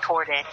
recorded.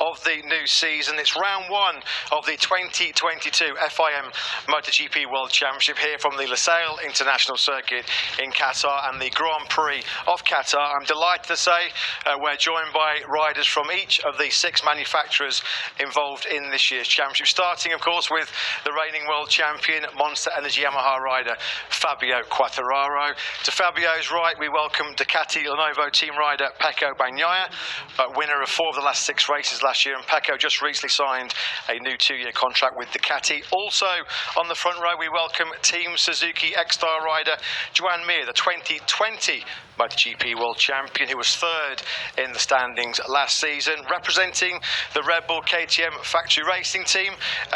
Of the new season. It's round one of the 2022 FIM MotoGP World Championship here from the Losail International Circuit in Qatar and the Grand Prix of Qatar. I'm delighted to say we're joined by riders from each of the 6 manufacturers involved in this year's championship, starting of course with the reigning world champion Monster Energy Yamaha rider Fabio Quartararo. To Fabio's right we welcome Ducati Lenovo team rider Pecco Bagnaia, winner of 4 of the last 6 races last year, and Pecco just recently signed a new 2-year contract with Ducati. Also on the front row we welcome Team Suzuki X-Star rider JOAN, the 2020 MotoGP World Champion, who was 3rd in the standings last season. Representing the Red Bull KTM factory racing team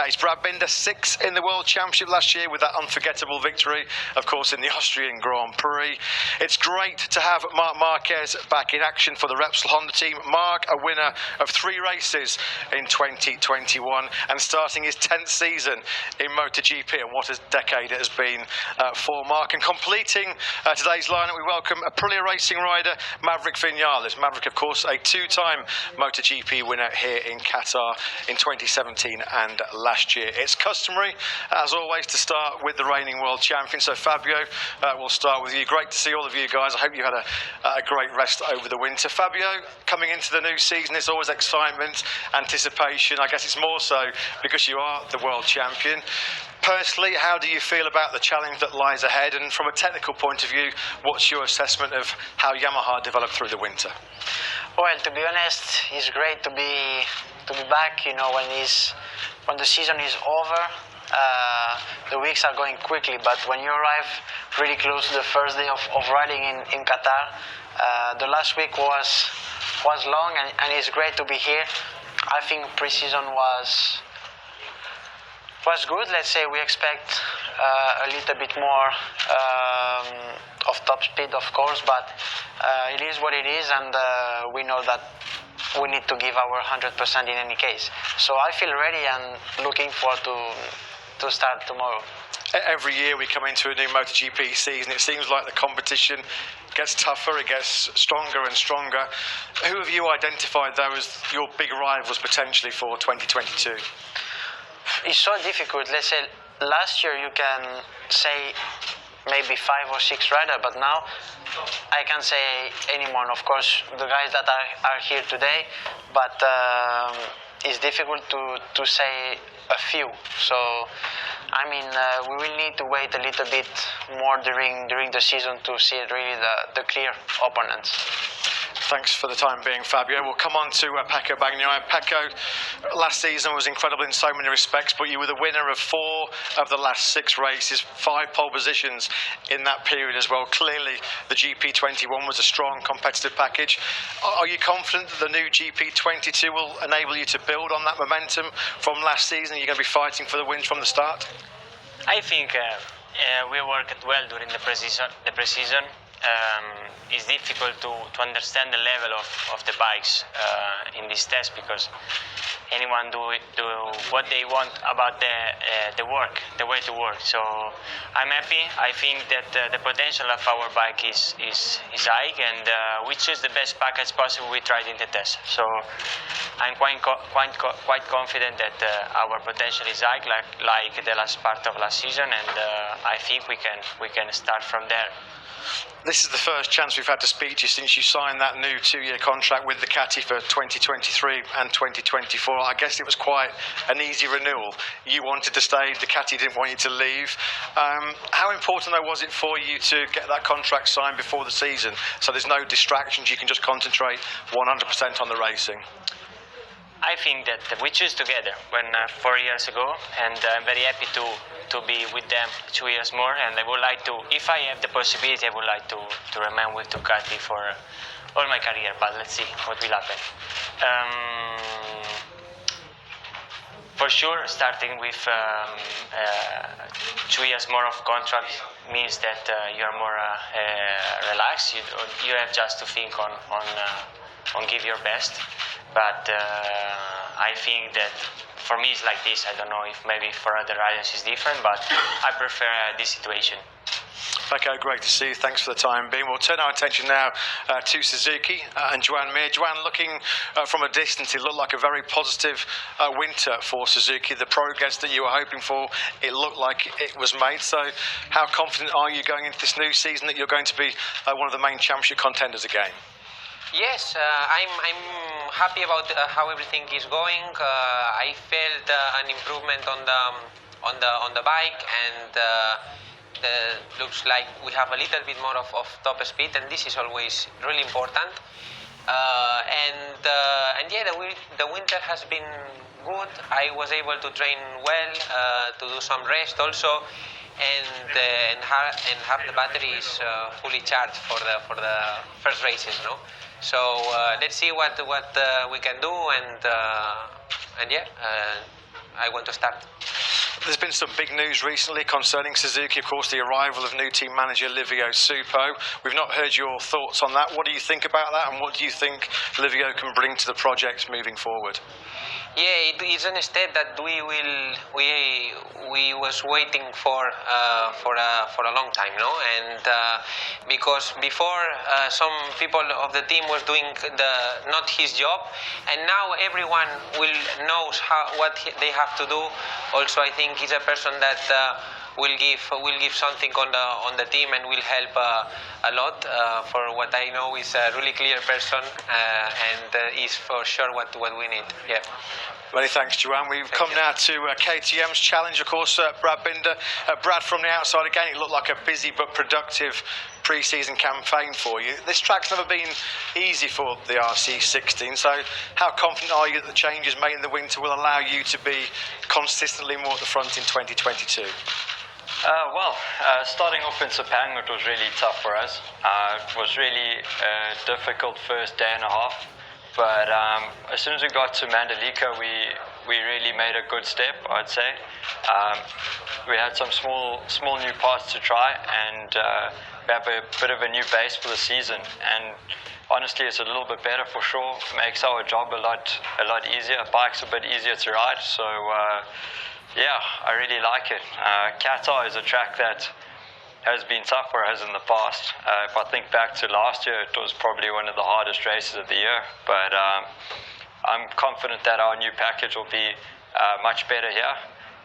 is Brad Binder, 6th in the World Championship last year with that unforgettable victory, of course, in the Austrian Grand Prix. It's great to have MARQUEZ back in action for the Repsol Honda team. Marc, a winner of 3 races in 2021 and starting his 10th season in MotoGP, and what a decade it has been for Marc. And completing today's lineup we welcome Aprilia racing rider Maverick Vinales. Maverick, of course, a 2-time MotoGP winner here in Qatar in 2017 and last year. It's customary, as always, to start with the reigning world champion. So Fabio, we'll start with you. Great to see all of you guys. I hope you had a great rest over the winter. Fabio, coming into the new season, it's always excitement, anticipation. I guess it's more so because you are the world champion. Personally, how do you feel about the challenge that lies ahead? And from a technical point of view, what's your assessment of how Yamaha developed through the winter? Well, to be honest, it's great to be back. You know, when the season is over, the weeks are going quickly. But when you arrive really close to the first day of riding in Qatar, the last week was long, and it's great to be here. I think pre-season was good. Let's say we expect a little bit more of top speed, of course, but it is what it is, and we know that we need to give our 100% in any case. So I feel ready and looking forward to start tomorrow. Every year we come into a new MotoGP season, it seems like the competition gets tougher, it gets stronger and stronger. Who have you identified though as your big rivals potentially for 2022? It's so difficult. Let's say last year you can say maybe 5 or 6 riders, but now I can't say anyone. Of course, the guys that are here today, but it's difficult to say a few. So I mean, we will need to wait a little bit more during the season to see really the clear opponents. Thanks for the time being, Fabio. We'll come on to Pecco Bagnaia. Pecco, last season was incredible in so many respects, but you were the winner of 4 of the last 6 races, 5 pole positions in that period as well. Clearly, the GP21 was a strong competitive package. Are you confident that the new GP22 will enable you to build on that momentum from last season? Are you going to be fighting for the wins from the start? I think we worked well during the pre-season. It's difficult to understand the level of the bikes in this test, because anyone do what they want about the work, the way to work. So I'm happy. I think that the potential of our bike is high, and we choose the best package possible we tried in the test. So I'm quite confident that our potential is high, like the last part of last season, and I think we can start from there. This is the first chance we've had to speak to you since you signed that new 2-year contract with Ducati for 2023 and 2024. I guess it was quite an easy renewal. You wanted to stay, Ducati didn't want you to leave. How important though was it for you to get that contract signed before the season, so there's no distractions, you can just concentrate 100% on the racing? I think that we choose together 4 years ago, and I'm very happy to be with them 2 years more, and I would like to, if I have the possibility, I would like to remain with Ducati for all my career, but let's see what will happen. For sure, starting with 2 years more of contract means that you are more relaxed. You have just to think on give your best. But I think that for me it's like this. I don't know if maybe for other riders it's different, but I prefer this situation. Okay, great to see you. Thanks for the time being. We'll turn our attention now to Suzuki and JOAN Mir. JOAN, looking from a distance, it looked like a very positive winter for Suzuki. The progress that you were hoping for, it looked like it was made. So how confident are you going into this new season that you're going to be one of the main championship contenders again? Yes, I'm happy about how everything is going. I felt an improvement on the bike, and looks like we have a little bit more of top speed, and this is always really important. And yeah, the winter has been good. I was able to train well, to do some rest also, and have the batteries fully charged for the first races, no? So let's see what we can do, and yeah, I want to start. There's been some big news recently concerning Suzuki, of course, the arrival of new team manager Livio Suppo. We've not heard your thoughts on that. What do you think about that, and what do you think Livio can bring to the project moving forward? Yeah, it is a step that we was waiting for a long time, no? And because before some people of the team was doing not his job, and now everyone knows what they have to do. Also, I think he's a person that will give something on the team and will help a lot. For what I know, is a really clear person, and is for sure what we need. Yeah. Many thanks, JOAN. We've come now to KTM's challenge, of course, Brad Binder. Brad, from the outside, again, it looked like a busy but productive pre-season campaign for you. This track's never been easy for the RC16, so how confident are you that the changes made in the winter will allow you to be consistently more at the front in 2022? Starting off in Sepang, it was really tough for us. It was really a difficult first day and a half. But as soon as we got to Mandalika, we really made a good step, I'd say. We had some small new parts to try, and we have a bit of a new base for the season. And honestly, it's a little bit better for sure. It makes our job a lot easier. Bike's a bit easier to ride, so yeah, I really like it. Qatar is a track that has been tough for us in the past. If I think back to last year, it was probably one of the hardest races of the year. But I'm confident that our new package will be much better here,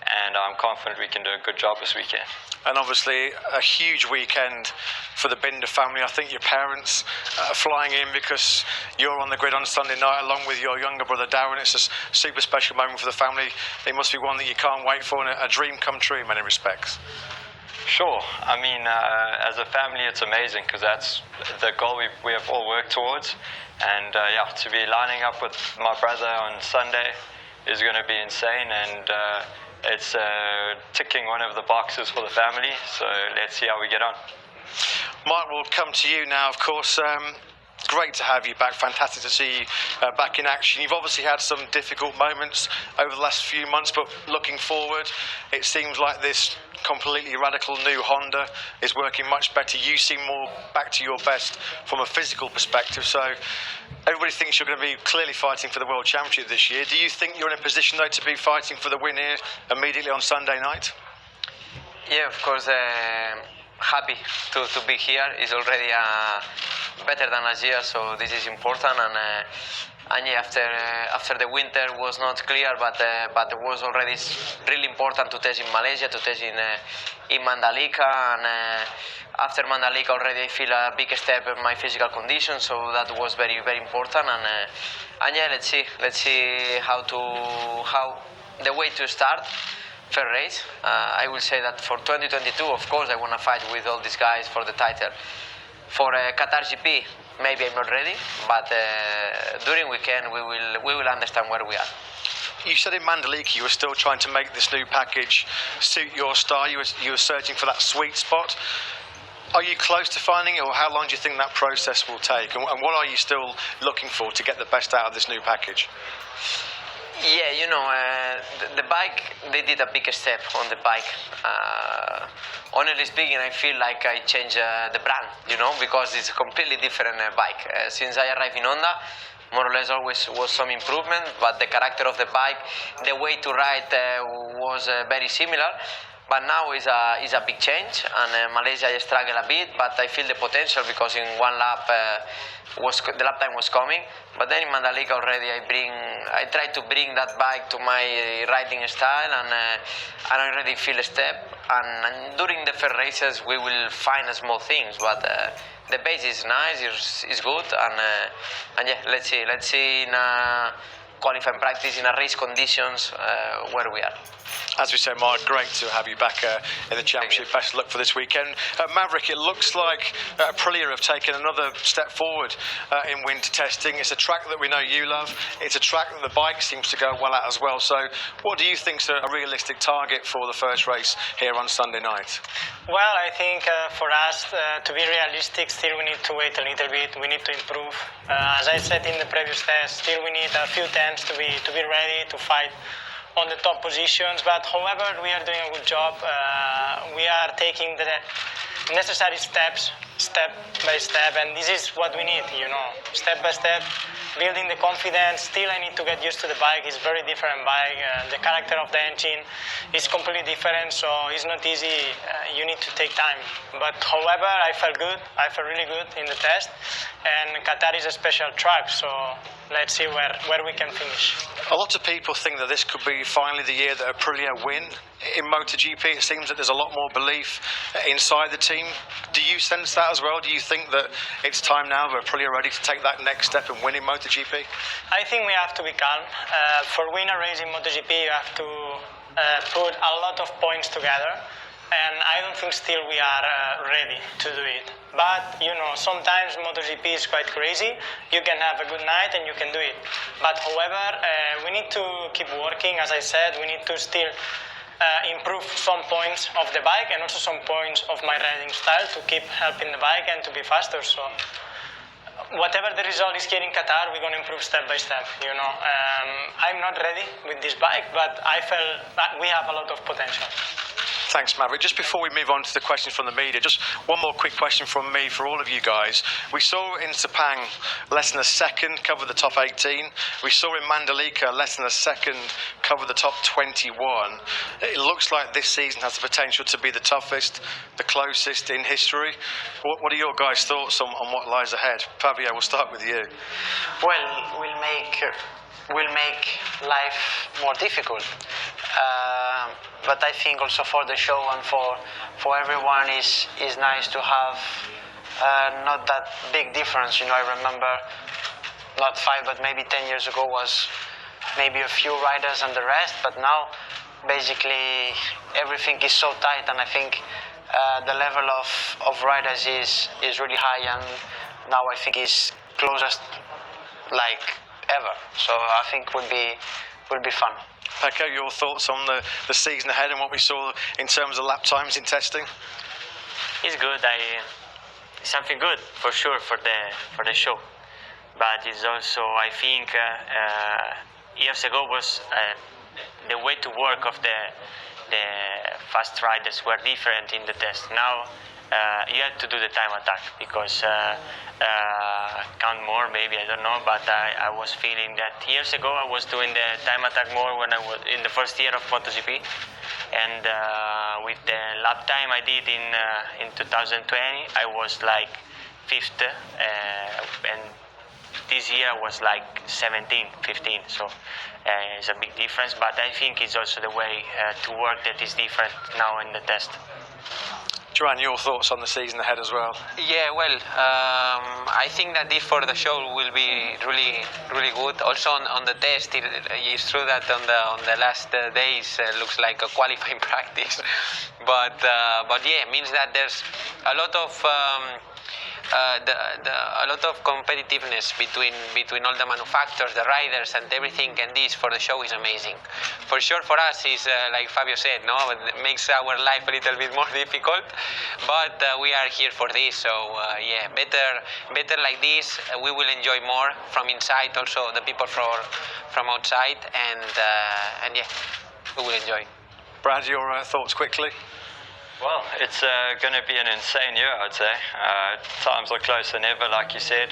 and I'm confident we can do a good job this weekend. And obviously a huge weekend for the Binder family. I think your parents are flying in because you're on the grid on Sunday night along with your younger brother Darren. It's a super special moment for the family. It must be one that you can't wait for, and a dream come true in many respects. Sure. I mean, as a family, it's amazing because that's the goal we have all worked towards. And yeah, to be lining up with my brother on Sunday is going to be insane. And it's ticking one of the boxes for the family. So let's see how we get on. Mark, we'll come to you now, of course. Great to have you back. Fantastic to see you back in action. You've obviously had some difficult moments over the last few months, but looking forward, it seems like this completely radical new Honda is working much better. You seem more back to your best from a physical perspective. So everybody thinks you're going to be clearly fighting for the World Championship this year. Do you think you're in a position, though, to be fighting for the win here immediately on Sunday night? Yeah, of course. Happy to be here. It's already better than last year, so this is important. And yeah, after the winter was not clear, but it was already really important to test in Malaysia, to test in Mandalika, and after Mandalika already I feel a big step in my physical condition, so that was very important. And yeah, let's see how the way to start. Fair race. I will say that for 2022, of course, I want to fight with all these guys for the title. For Qatar GP, maybe I'm not ready, but during weekend we will understand where we are. You said in Mandalika you were still trying to make this new package suit your style. You were searching for that sweet spot. Are you close to finding it, or how long do you think that process will take? And what are you still looking for to get the best out of this new package? Yeah, you know, the bike, they did a big step on the bike. Honestly speaking, I feel like I changed the brand, you know, because it's a completely different bike. Since I arrived in Honda, more or less always was some improvement, but the character of the bike, the way to ride was very similar. But now is a big change, and Malaysia I struggle a bit, but I feel the potential because in one lap the lap time was coming. But then in Mandalika already I try to bring that bike to my riding style, and I already feel a step. And during the first races we will find small things, but the base is nice, is good, and yeah, let's see in qualifying practice in a race conditions where we are. As we said, Mark, great to have you back in the championship. Best of luck for this weekend. Maverick, it looks like Aprilia have taken another step forward in winter testing. It's a track that we know you love. It's a track that the bike seems to go well at as well. So what do you think is a realistic target for the first race here on Sunday night? Well, I think for us, to be realistic, still we need to wait a little bit. We need to improve. As I said in the previous test, still we need a few tenths to be ready to fight on the top positions. But however, we are doing a good job. We are taking the necessary steps, step by step, and this is what we need, you know, step by step, building the confidence. Still, I need to get used to the bike. It's a very different bike. The character of the engine is completely different, so it's not easy. You need to take time. But however, I felt good. I felt really good in the test, and Qatar is a special track, so let's see where we can finish. A lot of people think that this could be finally the year that Aprilia win in MotoGP. It seems that there's a lot more belief inside the team. Do you sense that as well? Do you think that it's time now that Aprilia are ready to take that next step and win in MotoGP? I think we have to be calm. For win a race in MotoGP, you have to put a lot of points together, and I don't think still we are ready to do it. But, you know, sometimes MotoGP is quite crazy. You can have a good night and you can do it. But, however, we need to keep working. As I said, we need to still improve some points of the bike and also some points of my riding style to keep helping the bike and to be faster. So, whatever the result is here in Qatar, we're going to improve step by step. You know, I'm not ready with this bike, but I felt that we have a lot of potential. Thanks, Maverick. Just before we move on to the questions from the media, just one more quick question from me for all of you guys. We saw in Sepang less than a second cover the top 18. We saw in Mandalika less than a second cover the top 21. It looks like this season has the potential to be the toughest, the closest in history. What are your guys' thoughts on what lies ahead? Fabio, we'll start with you. Well, will make life more difficult. But I think also for the show and for everyone is nice to have not that big difference. You know, I remember not 5 but maybe 10 years ago was maybe a few riders and the rest, but now basically everything is so tight, and I think the level of riders is really high, and now I think is closest like ever. So I think will be fun. Pecco, your thoughts on the season ahead and what we saw in terms of lap times in testing? It's good. It's something good for sure for the show, but it's also, I think years ago was the way to work of the fast riders were different in the test. Now you have to do the time attack because count more, maybe, I don't know, but I was feeling that years ago I was doing the time attack more when I was in the first year of Motogp, and with the lap time I did in 2020 I was like 5th, and this year I was like 17, 15, so it's a big difference, but I think it's also the way to work that is different now in the test. Joan, your thoughts on the season ahead as well? Yeah, well, I think that this for the show will be really, really good. Also on the test, it's true that on the last days looks like a qualifying practice, but yeah, it means that there's a lot of a lot of competitiveness between all the manufacturers, the riders, and everything. And this for the show is amazing. For sure, for us is like Fabio said, no, it makes our life a little bit more difficult. But we are here for this, so yeah, better like this. We will enjoy more from inside, also the people from outside, and yeah, we will enjoy. Brad, your thoughts quickly? Well, it's going to be an insane year, I'd say. Times are closer than ever, like you said,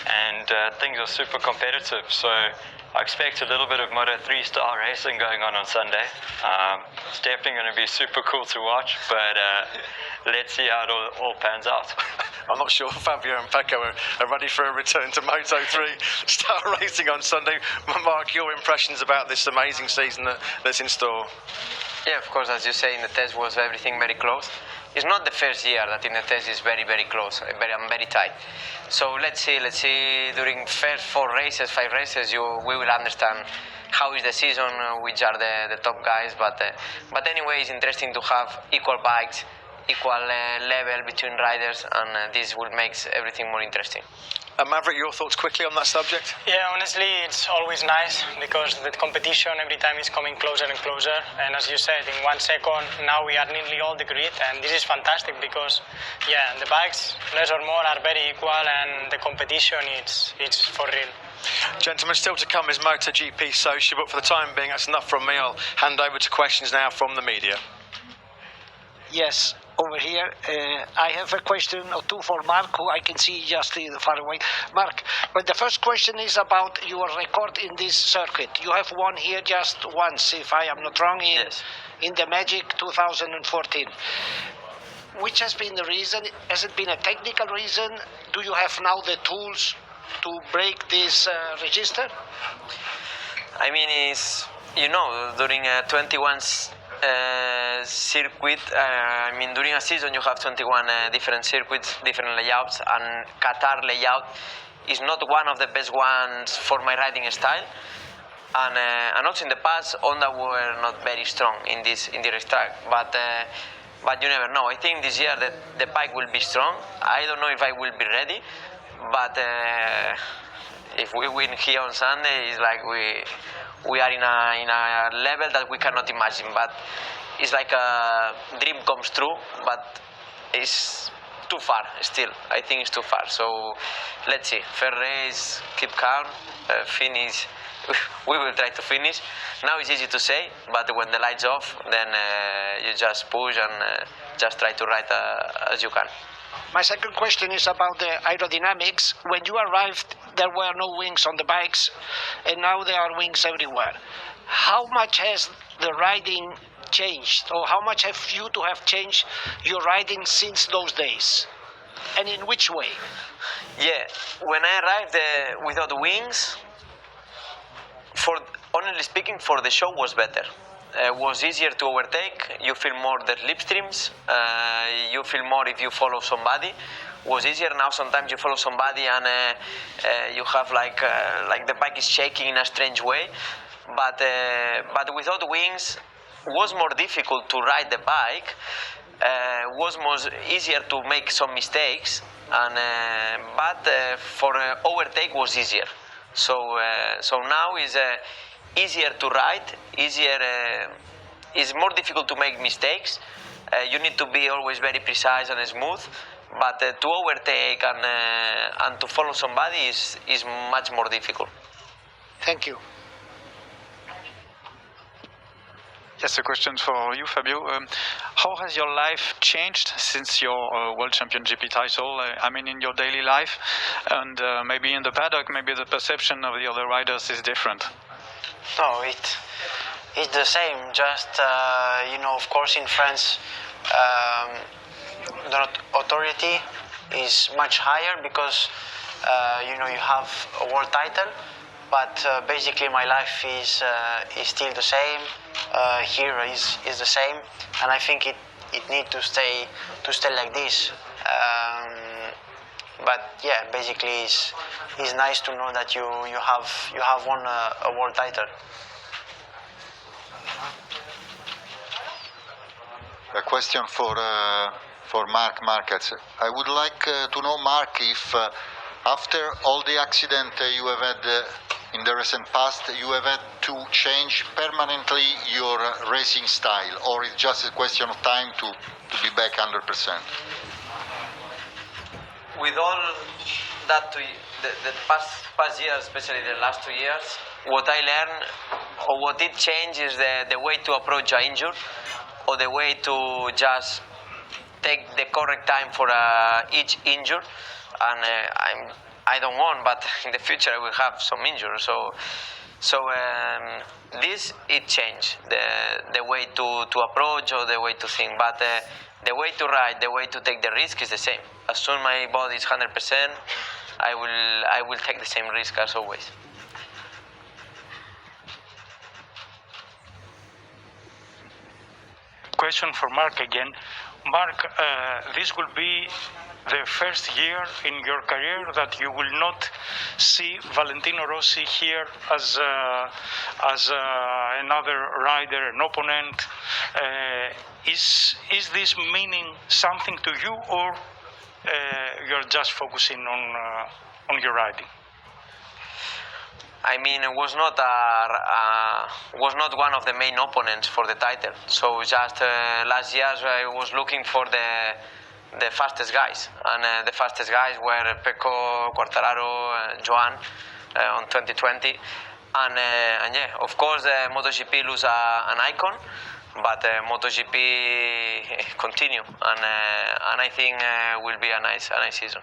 and things are super competitive. So I expect a little bit of Moto 3-star racing going on Sunday. It's definitely going to be super cool to watch, but let's see how it all pans out. I'm not sure Fabio and Pecco are ready for a return to Moto 3-star racing on Sunday. Mark, your impressions about this amazing season that's in store? Yeah, of course, as you say, in the test was everything very close. It's not the first year that in the test is very, very close, very tight. So let's see, during first 5 races, we will understand how is the season, which are the top guys. But anyway, it's interesting to have equal bikes, equal level between riders, and this will make everything more interesting. Maverick, your thoughts quickly on that subject? Yeah, honestly, it's always nice because the competition every time is coming closer and closer. And as you said, in 1 second, now we are nearly all the grid. And this is fantastic because, yeah, the bikes, less or more, are very equal, and the competition, it's for real. Gentlemen, still to come is MotoGP Social, but for the time being, that's enough from me. I'll hand over to questions now from the media. Yes, over here. I have a question or two for Mark, who I can see just far away. Mark, but the first question is about your record in this circuit. You have won here just once, if I am not wrong, in the Magic 2014. Which has been the reason? Has it been a technical reason? Do you have now the tools to break this register? I mean, it's, you know, during a 21 circuit, I mean, during a season you have 21 different circuits, different layouts, and Qatar layout is not one of the best ones for my riding style. And also in the past, Honda were not very strong in this track, but you never know. I think this year the bike will be strong. I don't know if I will be ready, but if we win here on Sunday, it's like we are in a level that we cannot imagine. But it's like a dream comes true. But it's too far still. I think it's too far. So let's see. First race, keep calm, finish. We will try to finish. Now it's easy to say, but when the light's off, then you just push and just try to ride as you can. My second question is about the aerodynamics. When you arrived, there were no wings on the bikes, and now there are wings everywhere. How much has the riding changed, or how much have you to have changed your riding since those days? And in which way? Yeah, when I arrived without wings, honestly speaking, for the show was better. Was easier to overtake. You feel more the slipstreams. You feel more if you follow somebody. Was easier. Now sometimes you follow somebody and you have like the bike is shaking in a strange way. But without wings, was more difficult to ride the bike. Was more easier to make some mistakes. And but for overtake was easier. So now is easier to ride, it's more difficult to make mistakes. You need to be always very precise and smooth, but to overtake and to follow somebody is much more difficult. Thank you. Yes, a question for you, Fabio. How has your life changed since your World Champion GP title? I mean, in your daily life, and maybe in the paddock, maybe the perception of the other riders is different. No, it's the same. Just of course, in France, the authority is much higher because you have a world title. But basically, my life is still the same. Here is the same, and I think it needs to stay like this. But yeah, basically, it's nice to know that you have won a world title. A question for Marc Marquez. I would like to know, Marc, if after all the accident you have had in the recent past, you have had to change permanently your racing style, or it's just a question of time to be back 100%? With all that, the past years, especially the last 2 years, what I learned or what it changed is the way to approach an injury, or the way to just take the correct time for each injury. And I don't want, but in the future I will have some injuries. So this it changed the way to approach or the way to think. But the way to ride, the way to take the risk is the same. As soon as my body is 100%, I will take the same risk as always. Question for Marc again. Marc, this will be the first year in your career that you will not see Valentino Rossi here as another rider, an opponent. Is this meaning something to you, or you're just focusing on your riding? I mean, it was not one of the main opponents for the title. So just last year I was looking for the fastest guys, and the fastest guys were Pecco, QUARTARARO, JOAN on 2020, and yeah, of course MotoGP lose an icon, but MotoGP continue, and I think will be a nice season.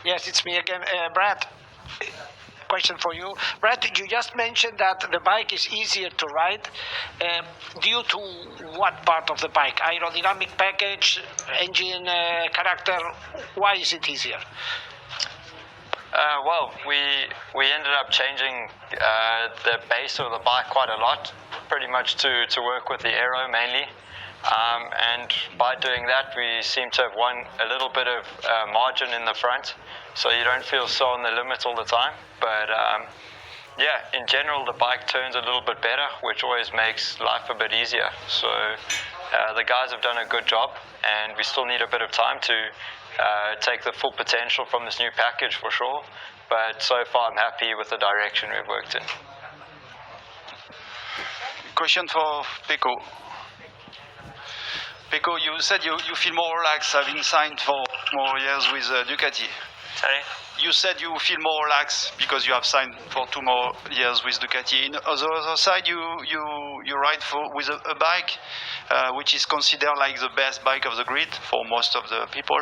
Yes, it's me again, Brad. Question for you. Brad, you just mentioned that the bike is easier to ride due to what part of the bike? Aerodynamic package, engine character? Why is it easier? Well, we ended up changing the base of the bike quite a lot, pretty much to work with the aero mainly. And by doing that, we seem to have won a little bit of margin in the front, so you don't feel so on the limit all the time. But yeah, in general, the bike turns a little bit better, which always makes life a bit easier. So the guys have done a good job, and we still need a bit of time to take the full potential from this new package for sure. But so far, I'm happy with the direction we've worked in. Question for Pecco. Pecco, you said you feel more relaxed having signed for more years with Ducati. Sorry? You said you feel more relaxed because you have signed for 2 more years with Ducati. On the other side, you ride with a bike which is considered like the best bike of the grid for most of the people.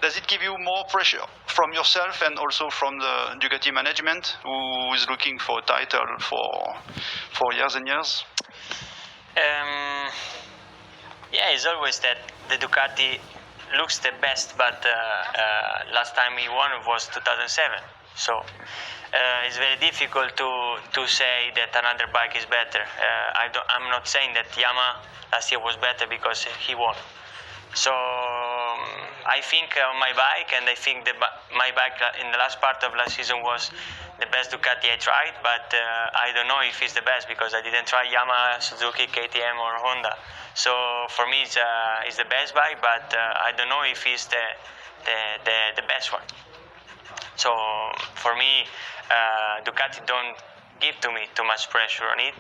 Does it give you more pressure from yourself and also from the Ducati management, who is looking for a title for years and years? Yeah, it's always that the Ducati looks the best, but last time he won was 2007. So it's very difficult to say that another bike is better. I'm not saying that Yamaha last year was better because he won. So I think my bike, and I think my bike in the last part of last season was the best Ducati I tried, but I don't know if it's the best because I didn't try Yamaha, Suzuki, KTM or Honda. So for me it's the best bike, but I don't know if it's the best one. So for me, Ducati don't give to me too much pressure on it.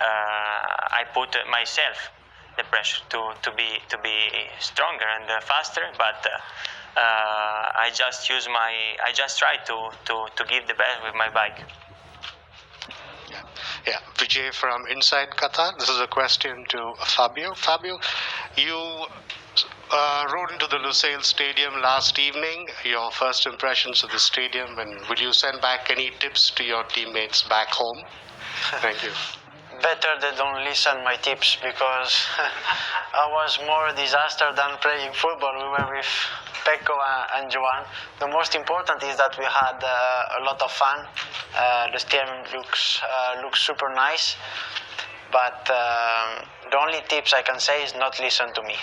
I put myself the pressure to be stronger and faster, but I just try to give the best with my bike. Yeah, Vijay from Inside Qatar. This is a question to Fabio. Fabio, you rode into the Losail Stadium last evening. Your first impressions of the stadium, and will you send back any tips to your teammates back home? Thank you. Better they don't listen my tips, because I was more a disaster than playing football. We were with Pecco and Joan. The most important is that we had a lot of fun. The stadium looks super nice, but the only tips I can say is not listen to me.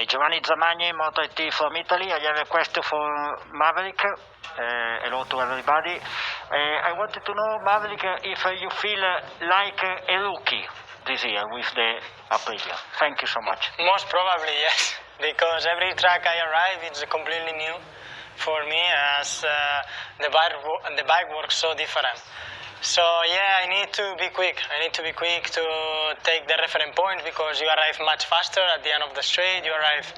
Giovanni Zamagni, Moto.it from Italy. I have a question for Maverick. Hello to everybody. I wanted to know, Maverick, if you feel like a rookie this year with the Aprilia. Thank you so much. Most probably, yes, because every track I arrive, it's completely new for me, as the bike works so different. So yeah, I need to be quick. I need to be quick to take the reference point, because you arrive much faster at the end of the straight. You arrive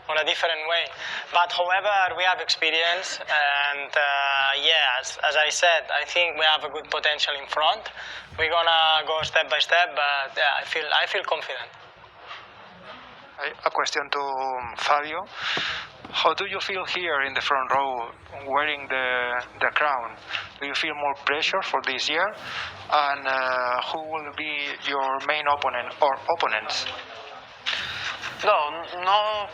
on a different way. But however, we have experience, and yeah, as I said, I think we have a good potential in front. We're gonna go step by step, but yeah, I feel confident. A question to Fabio. How do you feel here in the front row wearing the crown? Do you feel more pressure for this year? And who will be your main opponent or opponents? No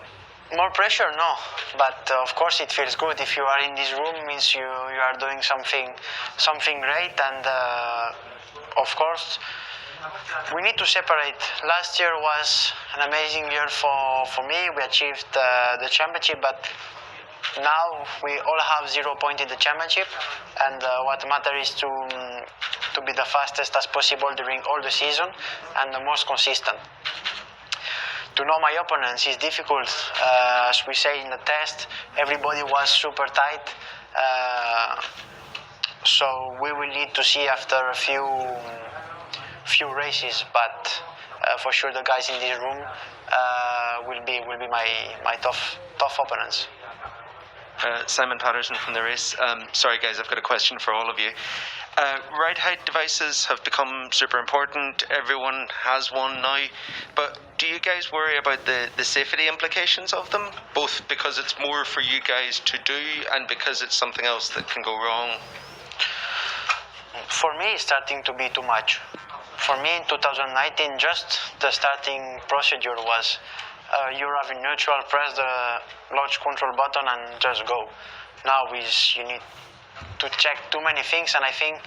more pressure, no. But of course it feels good. If you are in this room, means you are doing something great. And of course, we need to separate. Last year was an amazing year for me. We achieved the championship, but now we all have 0 points in the championship, and what matters is to be the fastest as possible during all the season and the most consistent. To know my opponents is difficult. As we say in the test, everybody was super tight. So we will need to see after a few races, but for sure the guys in this room will be my tough opponents. Simon Patterson from the race. Sorry guys, I've got a question for all of you. Ride height devices have become super important. Everyone has one now, but do you guys worry about the safety implications of them, both because it's more for you guys to do and because it's something else that can go wrong? For me, it's starting to be too much. For me, in 2019, just the starting procedure was you're having neutral, press the launch control button and just go. Now you need to check too many things, and I think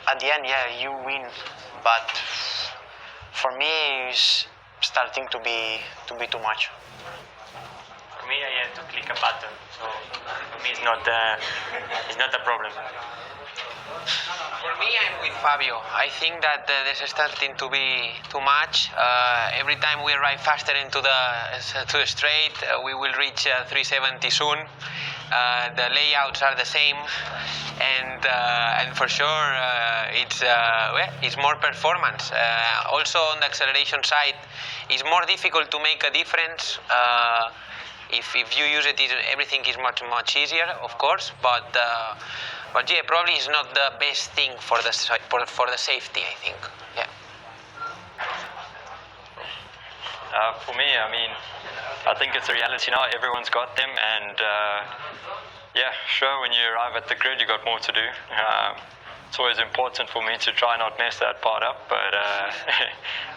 at the end, yeah, you win. But for me, it's starting to be too much. For me, I have to click a button, so for me it's not a problem. For me, I'm with Fabio. I think that this is starting to be too much. Every time we arrive faster into the straight, we will reach 370 soon. The layouts are the same, and for sure it's more performance. Also on the acceleration side, it's more difficult to make a difference. If you use it, everything is much easier, of course. But yeah, probably it's not the best thing for the safety, I think. Yeah. For me, I mean, I think it's a reality now. Everyone's got them, and yeah, sure. When you arrive at the grid, you got more to do. It's always important for me to try not mess that part up, but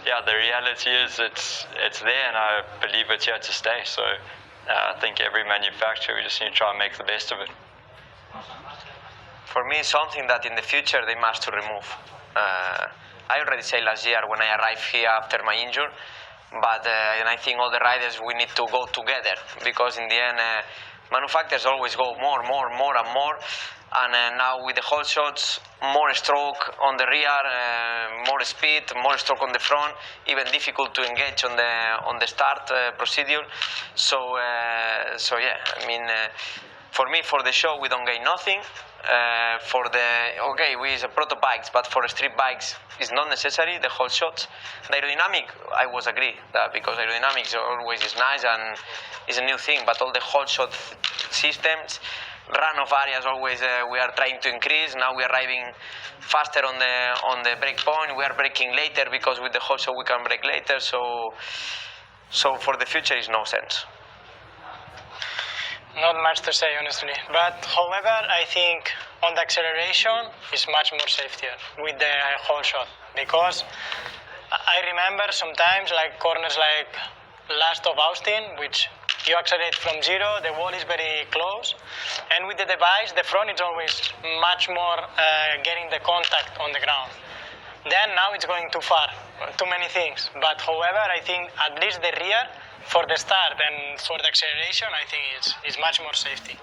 yeah, the reality is it's there, and I believe it's here to stay. So I think every manufacturer, we just need to try and make the best of it. For me, something that in the future they must to remove. I already said last year when I arrived here after my injury, but and I think all the riders, we need to go together, because in the end, manufacturers always go more, and now with the whole shots, more stroke on the rear, more speed, more stroke on the front, even difficult to engage on the start procedure. So yeah, I mean, for me, for the show, we don't gain nothing. We use proto-bikes, but for street bikes, it's not necessary, the whole shots. The aerodynamic, I was agree, that because aerodynamics always is nice and is a new thing, but all the whole shot systems, run-off areas always we are trying to increase. Now we are arriving faster on the break point. We are braking later because with the whole shot we can brake later. So for the future, is no sense. Not much to say, honestly. But however, I think on the acceleration is much more safer with the whole shot, because I remember sometimes like corners like last of Austin, which you accelerate from zero, the wall is very close, and with the device, the front is always much more getting the contact on the ground. Then now it's going too far, too many things. But however, I think at least the rear, for the start and for the acceleration, I think it's much more safety.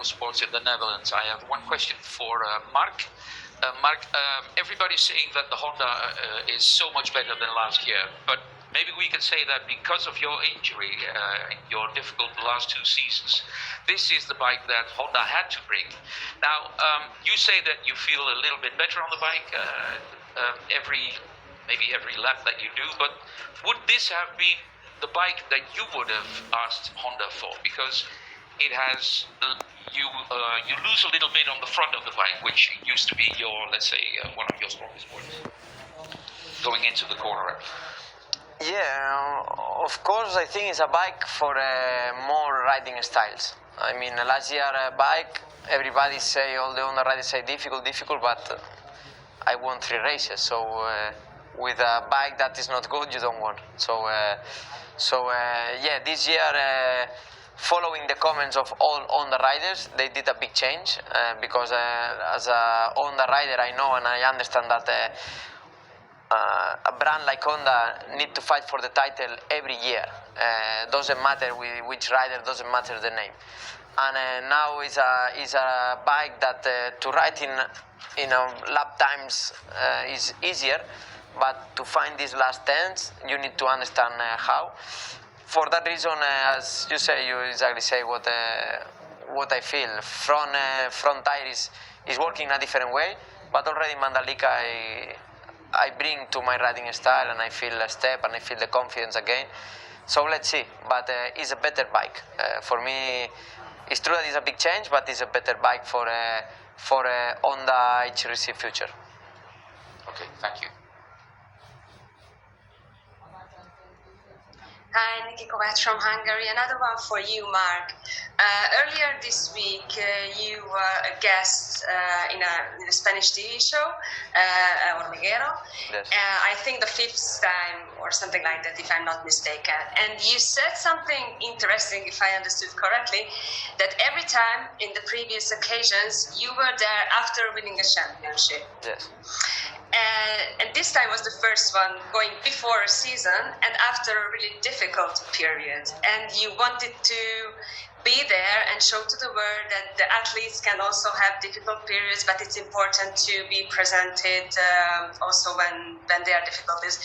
Sports in the Netherlands. I have one question for Mark. Mark, everybody's saying that the Honda is so much better than last year, but maybe we can say that because of your injury, your difficult last two seasons, this is the bike that Honda had to bring. Now, you say that you feel a little bit better on the bike maybe every lap that you do, but would this have been the bike that you would have asked Honda for? Because it has, you lose a little bit on the front of the bike, which used to be your, let's say, one of your strongest points going into the corner. Yeah, of course, I think it's a bike for more riding styles. I mean, last year bike, everybody say, all the Honda riders say difficult, but I won 3 races. So with a bike that is not good, you don't win. So yeah, this year, following the comments of all Honda riders, they did a big change because as a Honda rider, I know and I understand that a brand like Honda need to fight for the title every year. Doesn't matter which rider, doesn't matter the name. And now is a bike that to ride in lap times is easier, but to find these last tens, you need to understand how. For that reason, as you say, you exactly say what I feel. Front tire is working a different way, but already Mandalika I bring to my riding style, and I feel a step and I feel the confidence again. So let's see, but it's a better bike. For me, it's true that it's a big change, but it's a better bike for Honda HRC future. Okay, thank you. Hi, Niki Kovacs from Hungary. Another one for you, Mark. Earlier this week, you were a guest in a Spanish TV show, Hormiguero. Yes. I think the 5th time or something like that, if I'm not mistaken. And you said something interesting, if I understood correctly, that every time in the previous occasions, you were there after winning a championship. Yes. And this time was the first one going before a season and after a really difficult period. And you wanted to be there and show to the world that the athletes can also have difficult periods, but it's important to be presented also when there are difficulties.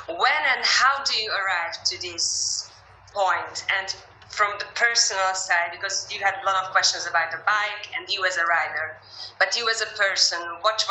When and how do you arrive to this point? And from the personal side, because you had a lot of questions about the bike and you as a rider, but you as a person, what